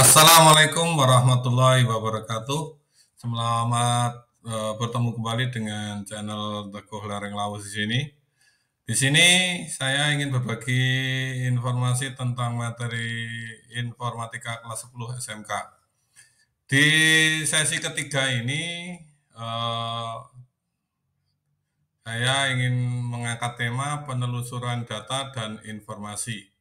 Assalamualaikum warahmatullahi wabarakatuh. Selamat bertemu kembali dengan channel Teguh Lereng Lawu di sini. Di sini saya ingin berbagi informasi tentang materi informatika kelas 10 SMK. Di sesi ketiga ini saya ingin mengangkat tema penelusuran data dan informasi.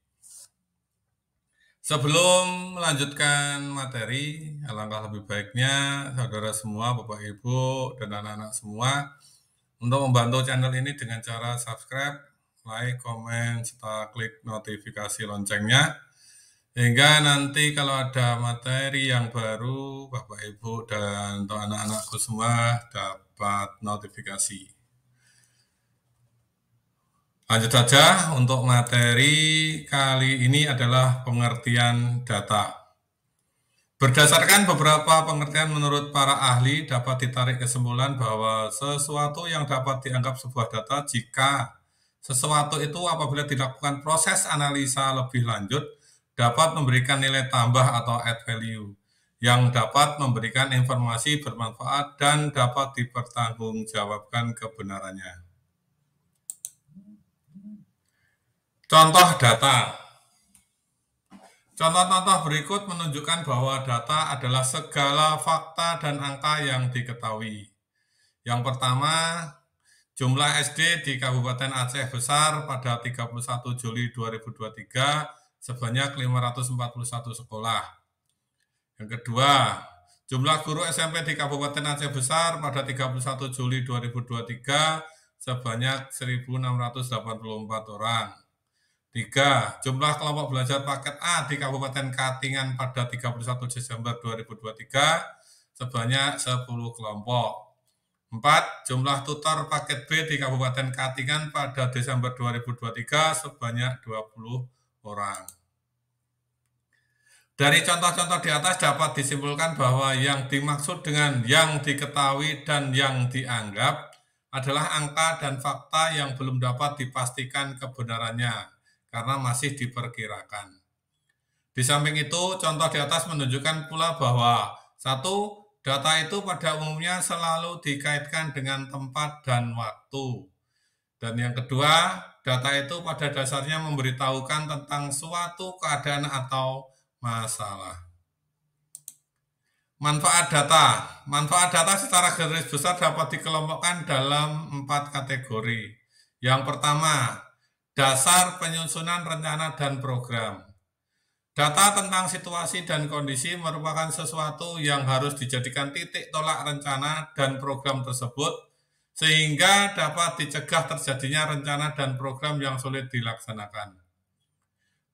Sebelum melanjutkan materi, alangkah lebih baiknya saudara semua, Bapak Ibu, dan anak-anak semua untuk membantu channel ini dengan cara subscribe, like, komen, serta klik notifikasi loncengnya. Sehingga nanti kalau ada materi yang baru, Bapak Ibu dan untuk anak-anakku semua dapat notifikasi. Lanjut saja, untuk materi kali ini adalah pengertian data. Berdasarkan beberapa pengertian menurut para ahli, dapat ditarik kesimpulan bahwa sesuatu yang dapat dianggap sebuah data jika sesuatu itu apabila dilakukan proses analisa lebih lanjut, dapat memberikan nilai tambah atau add value, yang dapat memberikan informasi bermanfaat dan dapat dipertanggungjawabkan kebenarannya. Contoh data. Contoh-contoh berikut menunjukkan bahwa data adalah segala fakta dan angka yang diketahui. Yang pertama, jumlah SD di Kabupaten Aceh Besar pada 31 Juli 2023 sebanyak 541 sekolah. Yang kedua, jumlah guru SMP di Kabupaten Aceh Besar pada 31 Juli 2023 sebanyak 1.684 orang. 3. Jumlah kelompok belajar paket A di Kabupaten Katingan pada 31 Desember 2023 sebanyak 10 kelompok. 4. Jumlah tutor paket B di Kabupaten Katingan pada Desember 2023 sebanyak 20 orang. Dari contoh-contoh di atas dapat disimpulkan bahwa yang dimaksud dengan yang diketahui dan yang dianggap adalah angka dan fakta yang belum dapat dipastikan kebenarannya karena masih diperkirakan. Di samping itu, contoh di atas menunjukkan pula bahwa satu, data itu pada umumnya selalu dikaitkan dengan tempat dan waktu. Dan yang kedua, data itu pada dasarnya memberitahukan tentang suatu keadaan atau masalah. Manfaat data. Manfaat data secara garis besar dapat dikelompokkan dalam 4 kategori. Yang pertama, dasar penyusunan rencana dan program. Data tentang situasi dan kondisi merupakan sesuatu yang harus dijadikan titik tolak rencana dan program tersebut, sehingga dapat dicegah terjadinya rencana dan program yang sulit dilaksanakan.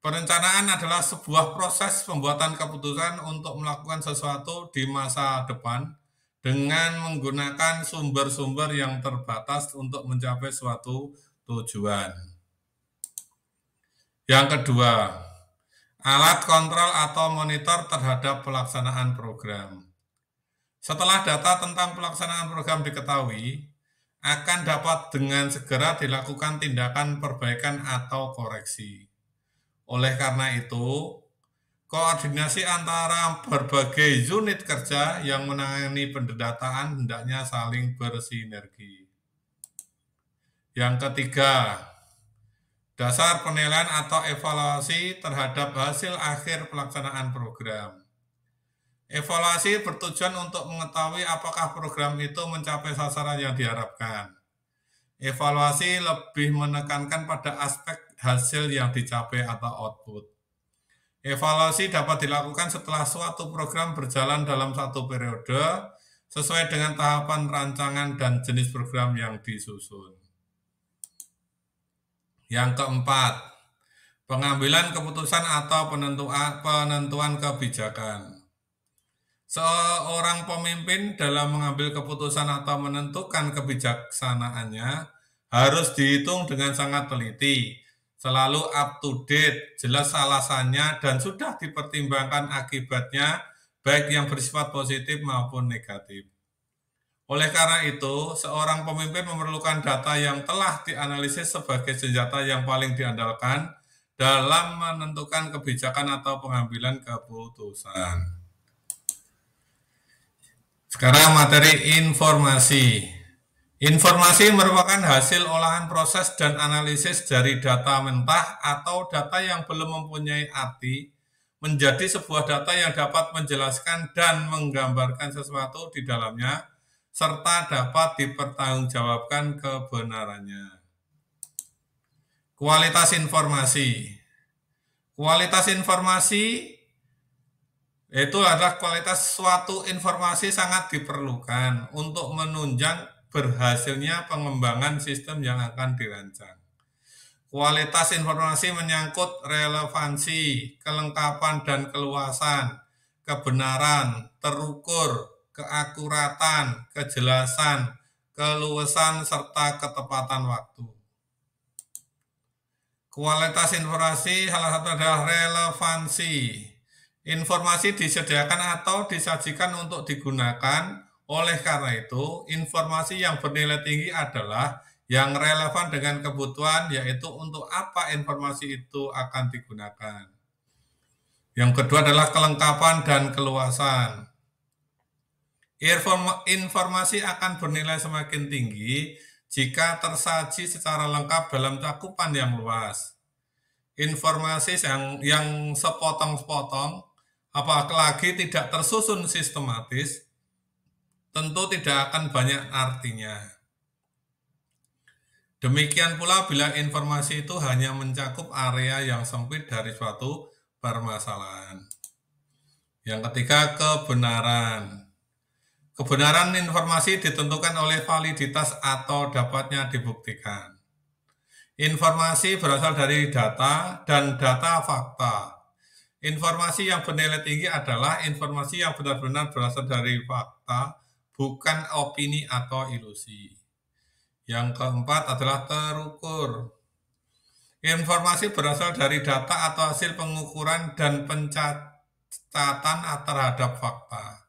Perencanaan adalah sebuah proses pembuatan keputusan untuk melakukan sesuatu di masa depan dengan menggunakan sumber-sumber yang terbatas untuk mencapai suatu tujuan. Yang kedua, alat kontrol atau monitor terhadap pelaksanaan program. Setelah data tentang pelaksanaan program diketahui, akan dapat dengan segera dilakukan tindakan perbaikan atau koreksi. Oleh karena itu, koordinasi antara berbagai unit kerja yang menangani pendataan hendaknya saling bersinergi. Yang ketiga, dasar penilaian atau evaluasi terhadap hasil akhir pelaksanaan program. Evaluasi bertujuan untuk mengetahui apakah program itu mencapai sasaran yang diharapkan. Evaluasi lebih menekankan pada aspek hasil yang dicapai atau output. Evaluasi dapat dilakukan setelah suatu program berjalan dalam satu periode sesuai dengan tahapan rancangan dan jenis program yang disusun. Yang keempat, pengambilan keputusan atau penentuan kebijakan. Seorang pemimpin dalam mengambil keputusan atau menentukan kebijaksanaannya harus dihitung dengan sangat teliti, selalu up to date, jelas alasannya, dan sudah dipertimbangkan akibatnya, baik yang bersifat positif maupun negatif. Oleh karena itu, seorang pemimpin memerlukan data yang telah dianalisis sebagai senjata yang paling diandalkan dalam menentukan kebijakan atau pengambilan keputusan. Sekarang materi informasi. Informasi merupakan hasil olahan proses dan analisis dari data mentah atau data yang belum mempunyai arti menjadi sebuah data yang dapat menjelaskan dan menggambarkan sesuatu di dalamnya serta dapat dipertanggungjawabkan kebenarannya. Kualitas informasi. Kualitas informasi itu adalah kualitas suatu informasi sangat diperlukan untuk menunjang berhasilnya pengembangan sistem yang akan dirancang. Kualitas informasi menyangkut relevansi, kelengkapan dan keluasan, kebenaran, terukur, keakuratan, kejelasan, keluasan, serta ketepatan waktu. Kualitas informasi salah satu adalah relevansi. Informasi disediakan atau disajikan untuk digunakan. Oleh karena itu, informasi yang bernilai tinggi adalah yang relevan dengan kebutuhan, yaitu untuk apa informasi itu akan digunakan. Yang kedua adalah kelengkapan dan keluasan. Informasi akan bernilai semakin tinggi jika tersaji secara lengkap dalam cakupan yang luas. Informasi yang sepotong-sepotong, apalagi tidak tersusun sistematis, tentu tidak akan banyak artinya. Demikian pula bila informasi itu hanya mencakup area yang sempit dari suatu permasalahan. Yang ketiga, kebenaran. Kebenaran informasi ditentukan oleh validitas atau dapatnya dibuktikan. Informasi berasal dari data dan data fakta. Informasi yang bernilai tinggi adalah informasi yang benar-benar berasal dari fakta, bukan opini atau ilusi. Yang keempat adalah terukur. Informasi berasal dari data atau hasil pengukuran dan pencatatan terhadap fakta.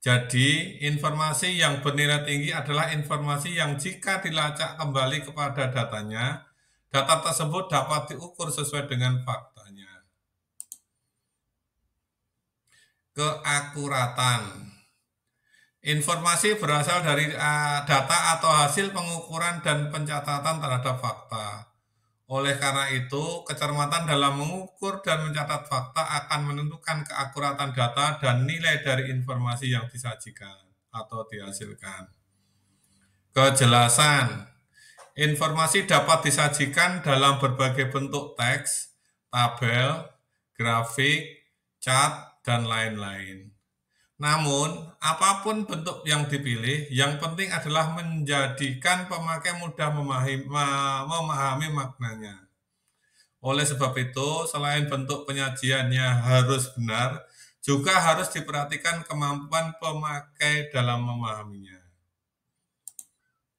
Jadi, informasi yang bernilai tinggi adalah informasi yang jika dilacak kembali kepada datanya, data tersebut dapat diukur sesuai dengan faktanya. Keakuratan. Informasi berasal dari data atau hasil pengukuran dan pencatatan terhadap fakta. Oleh karena itu, kecermatan dalam mengukur dan mencatat fakta akan menentukan keakuratan data dan nilai dari informasi yang disajikan atau dihasilkan. Kejelasan. Informasi dapat disajikan dalam berbagai bentuk teks, tabel, grafik, cat, dan lain-lain. Namun, apapun bentuk yang dipilih, yang penting adalah menjadikan pemakai mudah memahami maknanya. Oleh sebab itu, selain bentuk penyajiannya harus benar, juga harus diperhatikan kemampuan pemakai dalam memahaminya.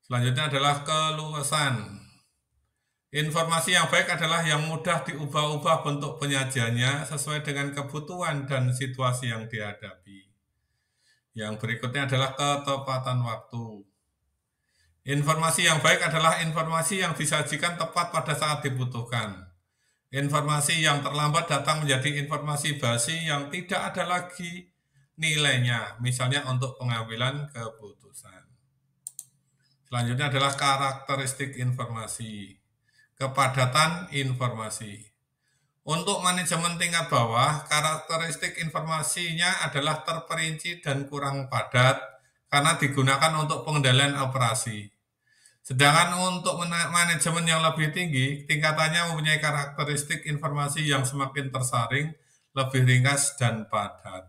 Selanjutnya adalah keluasan. Informasi yang baik adalah yang mudah diubah-ubah bentuk penyajiannya sesuai dengan kebutuhan dan situasi yang dihadapi. Yang berikutnya adalah ketepatan waktu. Informasi yang baik adalah informasi yang disajikan tepat pada saat dibutuhkan. Informasi yang terlambat datang menjadi informasi basi yang tidak ada lagi nilainya, misalnya untuk pengambilan keputusan. Selanjutnya adalah karakteristik informasi. Kepadatan informasi. Untuk manajemen tingkat bawah, karakteristik informasinya adalah terperinci dan kurang padat karena digunakan untuk pengendalian operasi. Sedangkan untuk manajemen yang lebih tinggi, tingkatannya mempunyai karakteristik informasi yang semakin tersaring, lebih ringkas dan padat.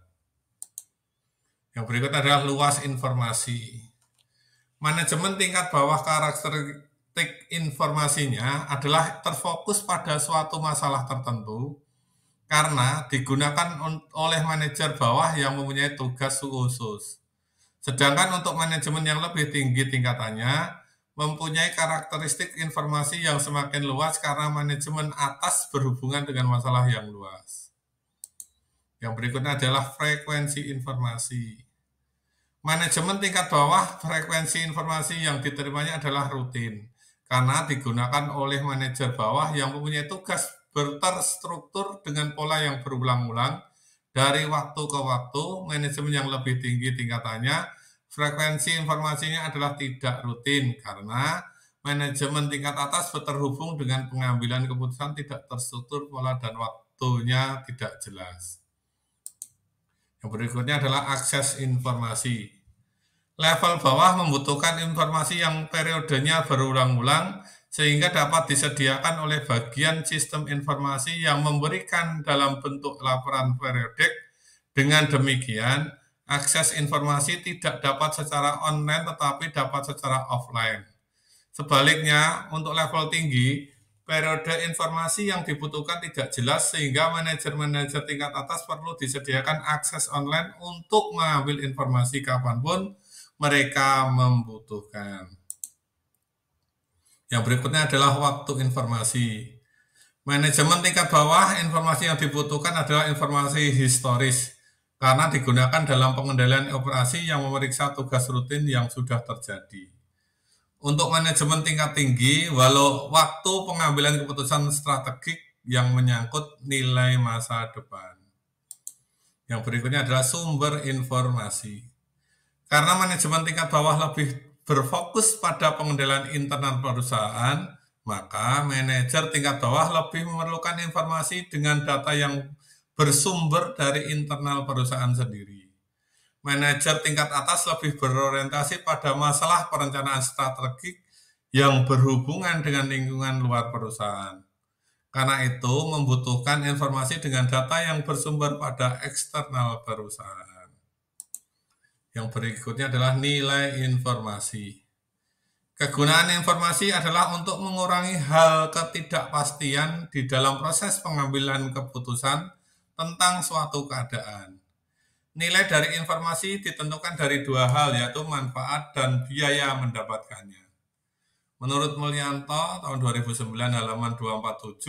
Yang berikut adalah luas informasi. Manajemen tingkat bawah karakteristik informasinya adalah terfokus pada suatu masalah tertentu karena digunakan oleh manajer bawah yang mempunyai tugas khusus. Sedangkan untuk manajemen yang lebih tinggi tingkatannya mempunyai karakteristik informasi yang semakin luas karena manajemen atas berhubungan dengan masalah yang luas. Yang berikutnya adalah frekuensi informasi. Manajemen tingkat bawah, frekuensi informasi yang diterimanya adalah rutin karena digunakan oleh manajer bawah yang mempunyai tugas terstruktur dengan pola yang berulang-ulang dari waktu ke waktu, manajemen yang lebih tinggi tingkatannya, frekuensi informasinya adalah tidak rutin karena manajemen tingkat atas terhubung dengan pengambilan keputusan tidak terstruktur, pola dan waktunya tidak jelas. Yang berikutnya adalah akses informasi. Level bawah membutuhkan informasi yang periodenya berulang-ulang sehingga dapat disediakan oleh bagian sistem informasi yang memberikan dalam bentuk laporan periodik. Dengan demikian, akses informasi tidak dapat secara online tetapi dapat secara offline. Sebaliknya, untuk level tinggi, periode informasi yang dibutuhkan tidak jelas sehingga manajer-manajer tingkat atas perlu disediakan akses online untuk mengambil informasi kapanpun mereka membutuhkan. Yang berikutnya adalah waktu informasi. Manajemen tingkat bawah, informasi yang dibutuhkan adalah informasi historis karena digunakan dalam pengendalian operasi yang memeriksa tugas rutin yang sudah terjadi. Untuk manajemen tingkat tinggi, walau waktu pengambilan keputusan strategik yang menyangkut nilai masa depan. Yang berikutnya adalah sumber informasi. Karena manajemen tingkat bawah lebih berfokus pada pengendalian internal perusahaan, maka manajer tingkat bawah lebih memerlukan informasi dengan data yang bersumber dari internal perusahaan sendiri. Manajer tingkat atas lebih berorientasi pada masalah perencanaan strategik yang berhubungan dengan lingkungan luar perusahaan. Karena itu membutuhkan informasi dengan data yang bersumber pada eksternal perusahaan. Yang berikutnya adalah nilai informasi. Kegunaan informasi adalah untuk mengurangi hal ketidakpastian di dalam proses pengambilan keputusan tentang suatu keadaan. Nilai dari informasi ditentukan dari dua hal, yaitu manfaat dan biaya mendapatkannya. Menurut Mulyanto, tahun 2009 halaman 247,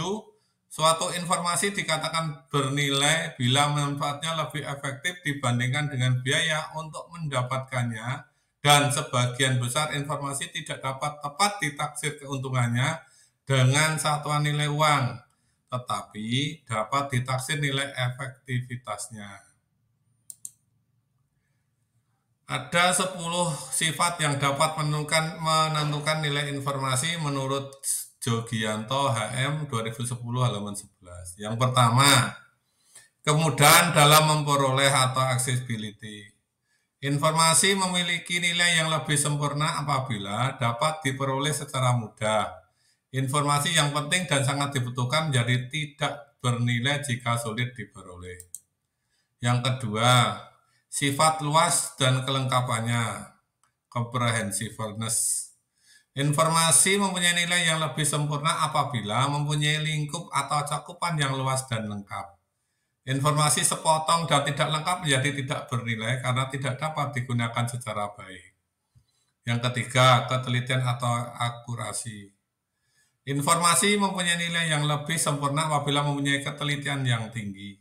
suatu informasi dikatakan bernilai bila manfaatnya lebih efektif dibandingkan dengan biaya untuk mendapatkannya, dan sebagian besar informasi tidak dapat tepat ditaksir keuntungannya dengan satuan nilai uang, tetapi dapat ditaksir nilai efektivitasnya. Ada 10 sifat yang dapat menentukan nilai informasi menurut Jogianto HM 2010 halaman 11. Yang pertama, kemudahan dalam memperoleh atau accessibility. Informasi memiliki nilai yang lebih sempurna apabila dapat diperoleh secara mudah. Informasi yang penting dan sangat dibutuhkan menjadi tidak bernilai jika sulit diperoleh. Yang kedua, sifat luas dan kelengkapannya, comprehensiveness. Informasi mempunyai nilai yang lebih sempurna apabila mempunyai lingkup atau cakupan yang luas dan lengkap. Informasi sepotong dan tidak lengkap menjadi tidak bernilai karena tidak dapat digunakan secara baik. Yang ketiga, ketelitian atau akurasi. Informasi mempunyai nilai yang lebih sempurna apabila mempunyai ketelitian yang tinggi.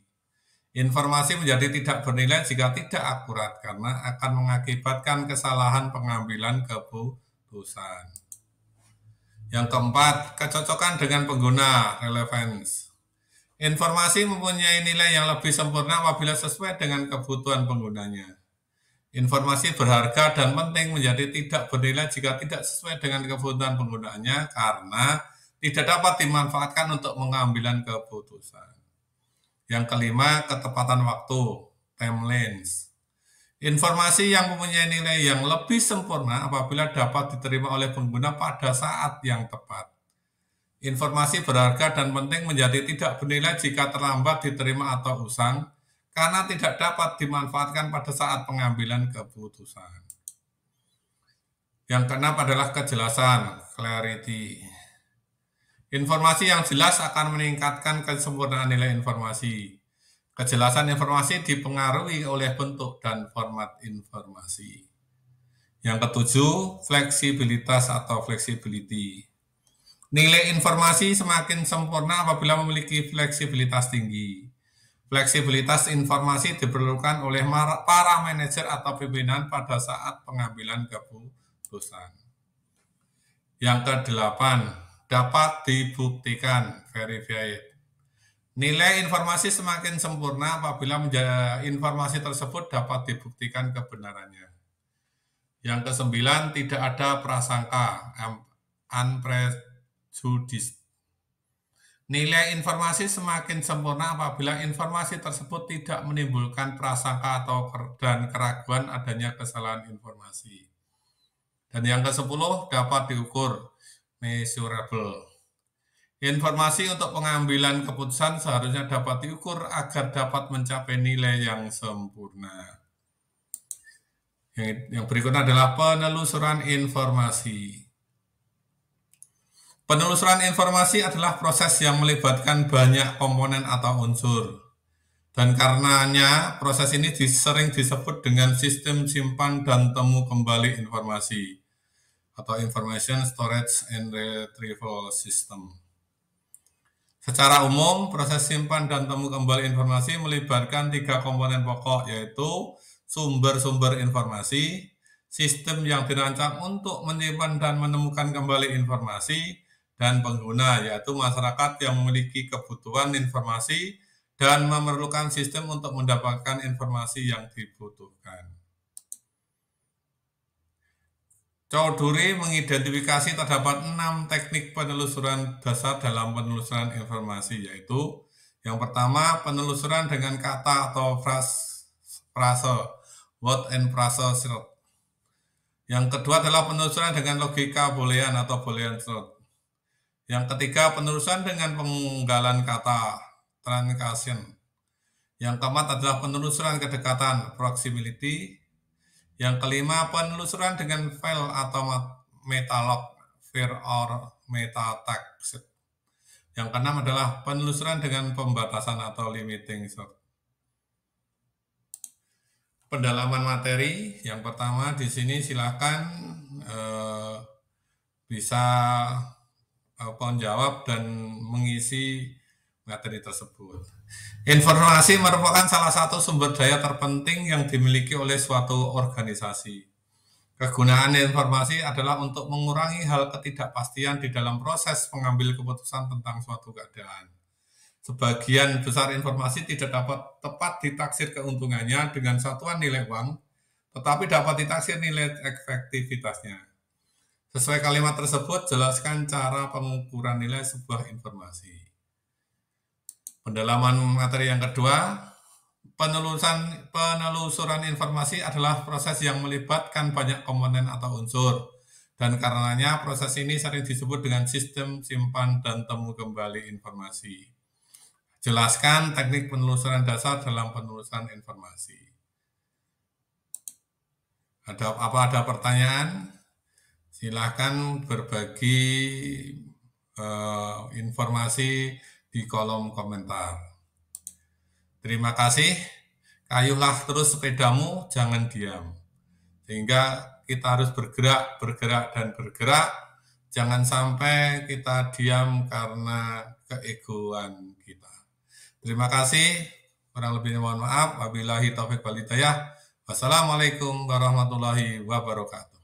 Informasi menjadi tidak bernilai jika tidak akurat karena akan mengakibatkan kesalahan pengambilan keputusan. Yang keempat, kecocokan dengan pengguna, relevance. Informasi mempunyai nilai yang lebih sempurna apabila sesuai dengan kebutuhan penggunanya. Informasi berharga dan penting menjadi tidak bernilai jika tidak sesuai dengan kebutuhan penggunaannya karena tidak dapat dimanfaatkan untuk pengambilan keputusan. Yang kelima, ketepatan waktu, timelines. Informasi yang mempunyai nilai yang lebih sempurna apabila dapat diterima oleh pengguna pada saat yang tepat. Informasi berharga dan penting menjadi tidak bernilai jika terlambat diterima atau usang, karena tidak dapat dimanfaatkan pada saat pengambilan keputusan. Yang keenam adalah kejelasan, clarity. Informasi yang jelas akan meningkatkan kesempurnaan nilai informasi. Kejelasan informasi dipengaruhi oleh bentuk dan format informasi. Yang ketujuh, fleksibilitas atau flexibility. Nilai informasi semakin sempurna apabila memiliki fleksibilitas tinggi. Fleksibilitas informasi diperlukan oleh para manajer atau pimpinan pada saat pengambilan keputusan. Yang kedelapan, dapat dibuktikan, verified. Nilai informasi semakin sempurna apabila informasi tersebut dapat dibuktikan kebenarannya. Yang kesembilan, tidak ada prasangka, unprejudiced. Nilai informasi semakin sempurna apabila informasi tersebut tidak menimbulkan prasangka dan keraguan adanya kesalahan informasi. Dan yang ke-10, dapat diukur, measurable. Informasi untuk pengambilan keputusan seharusnya dapat diukur agar dapat mencapai nilai yang sempurna. Yang berikutnya adalah penelusuran informasi. Penelusuran informasi adalah proses yang melibatkan banyak komponen atau unsur. Dan karenanya proses ini sering disebut dengan sistem simpan dan temu kembali informasi atau Information Storage and Retrieval System. Secara umum, proses simpan dan temu kembali informasi melibatkan 3 komponen pokok, yaitu sumber-sumber informasi, sistem yang dirancang untuk menyimpan dan menemukan kembali informasi, dan pengguna, yaitu masyarakat yang memiliki kebutuhan informasi dan memerlukan sistem untuk mendapatkan informasi yang dibutuhkan. Chowdhury mengidentifikasi terdapat 6 teknik penelusuran dasar dalam penelusuran informasi, yaitu yang pertama, penelusuran dengan kata atau frase, word and phrase search. Yang kedua adalah penelusuran dengan logika boolean atau boolean search. Yang ketiga, penelusuran dengan penggalan kata, truncation. Yang keempat adalah penelusuran kedekatan, proximity. Yang kelima, penelusuran dengan file atau metalog, vir or metatext. Yang keenam adalah penelusuran dengan pembatasan atau limiting search. Pendalaman materi, yang pertama di sini silakan bisa menjawab dan mengisi materi tersebut. Informasi merupakan salah satu sumber daya terpenting yang dimiliki oleh suatu organisasi. Kegunaan informasi adalah untuk mengurangi hal ketidakpastian di dalam proses pengambil keputusan tentang suatu keadaan. Sebagian besar informasi tidak dapat tepat ditaksir keuntungannya dengan satuan nilai uang, tetapi dapat ditaksir nilai efektivitasnya. Sesuai kalimat tersebut, jelaskan cara pengukuran nilai sebuah informasi. Pendalaman materi yang kedua, penelusuran informasi adalah proses yang melibatkan banyak komponen atau unsur, dan karenanya proses ini sering disebut dengan sistem simpan dan temu kembali informasi. Jelaskan teknik penelusuran dasar dalam penelusuran informasi. Ada pertanyaan? Silahkan berbagi informasi di kolom komentar. Terima kasih. Kayuhlah terus sepedamu, jangan diam. Sehingga kita harus bergerak, dan bergerak. Jangan sampai kita diam karena keegoan kita. Terima kasih. Kurang lebihnya mohon maaf. Wabillahi taufiq wal hidayah. Wassalamualaikum warahmatullahi wabarakatuh.